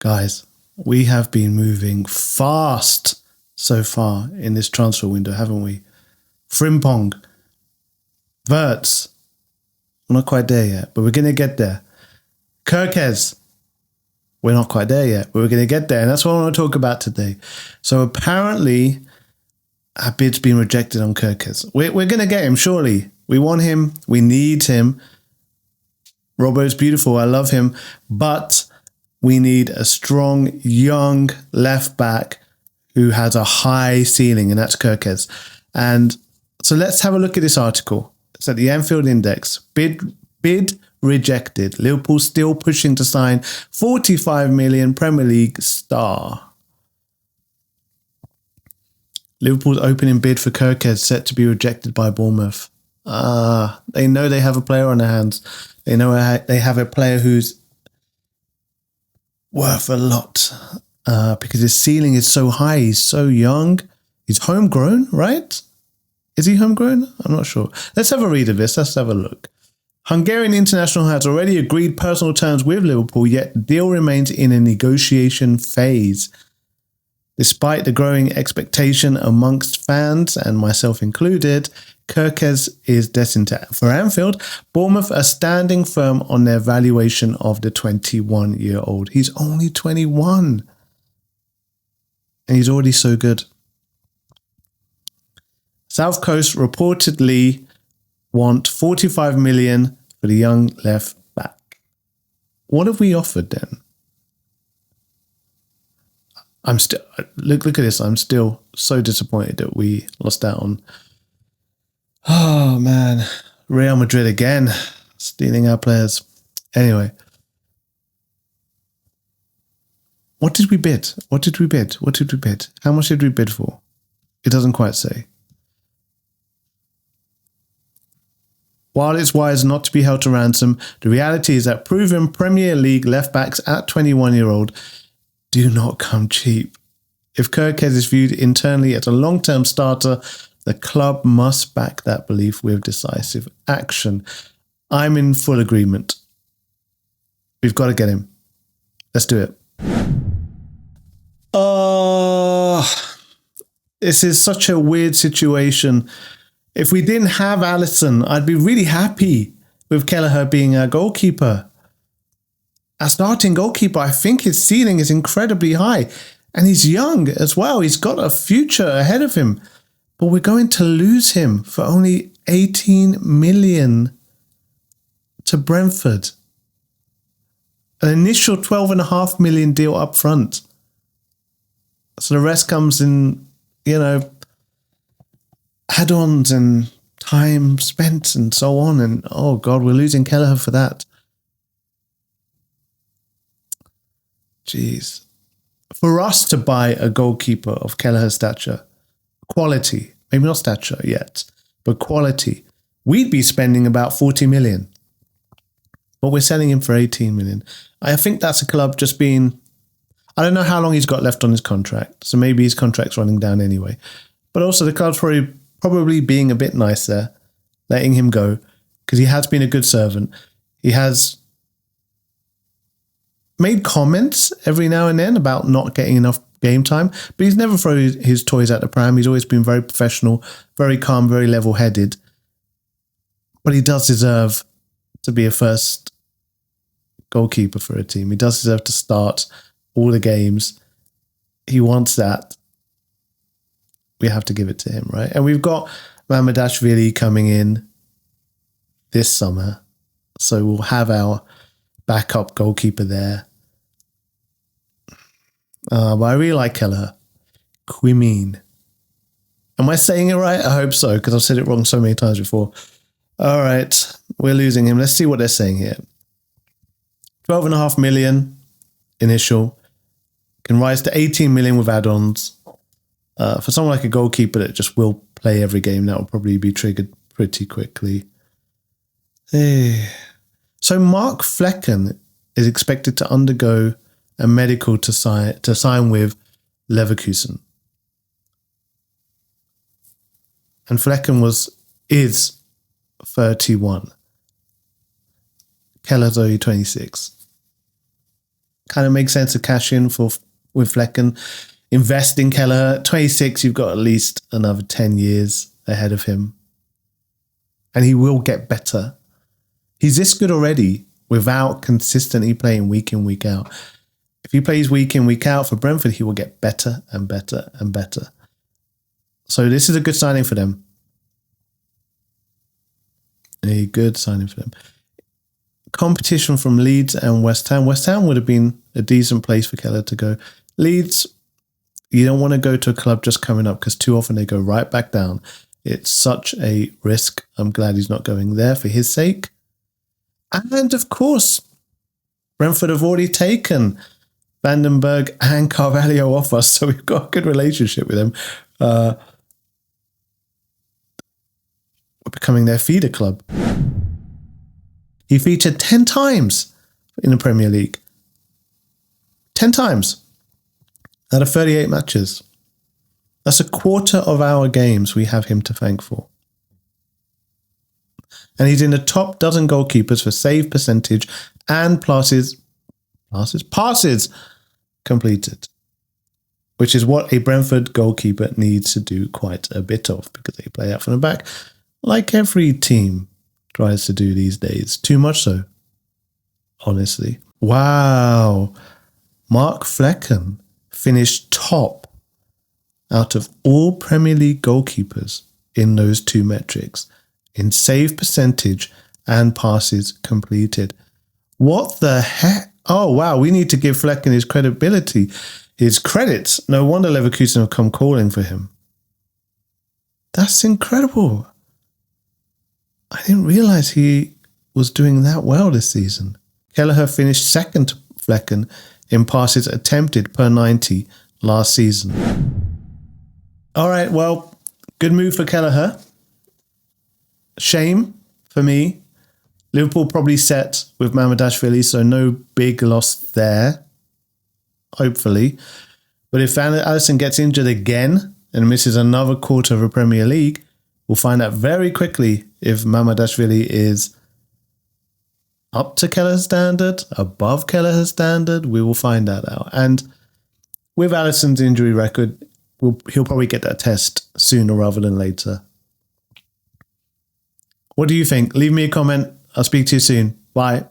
Guys, we have been moving fast so far in this transfer window, haven't we? Frimpong, Wirtz, we're not quite there yet, but we're going to get there. Kerkez, we're not quite there yet, but we're going to get there, and that's what I want to talk about today. So apparently, our bid's been rejected on Kerkez. We're going to get him, surely. We want him. We need him. Robbo's beautiful. I love him. But we need a strong, young left back who has a high ceiling, and that's Kerkez. And so let's have a look at this article. It's at the Anfield Index. Bid rejected. Liverpool still pushing to sign 45 million Premier League star. Liverpool's opening bid for Kerkez set to be rejected by Bournemouth. They know they have a player on their hands. They know they have a player who's worth a lot because his ceiling is so high. He's so young. He's homegrown, right? Is he homegrown? I'm not sure. Let's have a read of this. Let's have a look. Hungarian international has already agreed personal terms with Liverpool, yet the deal remains in a negotiation phase. Despite the growing expectation amongst fans, and myself included, Kerkez is destined for Anfield. Bournemouth are standing firm on their valuation of the 21-year-old. He's only 21. And he's already so good. South Coast reportedly want 45 million for the young left back. What have we offered then? I'm still look at this. I'm still so disappointed that we lost out on. Oh man, Real Madrid again, stealing our players. Anyway, what did we bid? What did we bid? What did we bid? How much did we bid for? It doesn't quite say. While it's wise not to be held to ransom, the reality is that proven Premier League left backs at 21-year-old do not come cheap. If Kerkez is viewed internally as a long-term starter, the club must back that belief with decisive action. I'm in full agreement. We've got to get him. Let's do it. This is such a weird situation. If we didn't have Alisson, I'd be really happy with Kelleher being our goalkeeper. Our starting goalkeeper, I think his ceiling is incredibly high. And he's young as well. He's got a future ahead of him. But we're going to lose him for only 18 million to Brentford. An initial 12.5 million deal up front. So the rest comes in, add-ons and time spent and so on. And oh God, we're losing Kelleher for that. Jeez. For us to buy a goalkeeper of Kelleher's stature, quality, maybe not stature yet, but quality, we'd be spending about 40 million. But we're selling him for 18 million. I think that's a club just being, I don't know how long he's got left on his contract, so maybe his contract's running down anyway. But also the club's probably being a bit nice there, letting him go, because he has been a good servant. He has made comments every now and then about not getting enough game time, but he's never thrown his toys at the pram. He's always been very professional, very calm, very level-headed. But he does deserve to be a first goalkeeper for a team. He does deserve to start all the games. He wants that. We have to give it to him, right? And we've got Mamardashvili coming in this summer, so we'll have our backup goalkeeper there. But I really like Kelleher. Caoimhin. Am I saying it right? I hope so, because I've said it wrong so many times before. All right, we're losing him. Let's see what they're saying here. 12.5 million initial. Can rise to 18 million with add-ons. For someone like a goalkeeper that just will play every game, that will probably be triggered pretty quickly. So Mark Flecken is expected to undergo a medical to sign with Leverkusen. And Flecken is 31. Kelleher's only 26. kind of makes sense to cash in with Flecken. Invest in Kelleher. 26, you've got at least another 10 years ahead of him. And he will get better. He's this good already without consistently playing week in, week out. If he plays week in, week out for Brentford, he will get better and better and better. So this is a good signing for them. A good signing for them. Competition from Leeds and West Ham. West Ham would have been a decent place for Kelleher to go. Leeds, you don't want to go to a club just coming up because too often they go right back down. It's such a risk. I'm glad he's not going there for his sake. And of course, Brentford have already taken Vandenberg and Carvalho off us, so we've got a good relationship with them. We're becoming their feeder club. He featured 10 times in the Premier League. 10 times out of 38 matches. That's a quarter of our games we have him to thank for. And he's in the top dozen goalkeepers for save percentage and passes completed, which is what a Brentford goalkeeper needs to do quite a bit of because they play out from the back like every team tries to do these days. Too much so, honestly. Wow. Mark Flecken finished top out of all Premier League goalkeepers in those two metrics, in save percentage and passes completed. What the heck? Oh, wow. We need to give Flecken his credibility, his credits. No wonder Leverkusen have come calling for him. That's incredible. I didn't realise he was doing that well this season. Kelleher finished second to Flecken in passes attempted per 90 last season. All right, well, good move for Kelleher. Shame for me. Liverpool probably set with Mamardashvili, so no big loss there, hopefully. But if Alisson gets injured again and misses another quarter of a Premier League, we'll find out very quickly if Mamardashvili is up to Kelleher's standard, above Kelleher's standard. We will find that out. And with Alisson's injury record, he'll probably get that test sooner rather than later. What do you think? Leave me a comment. I'll speak to you soon. Bye.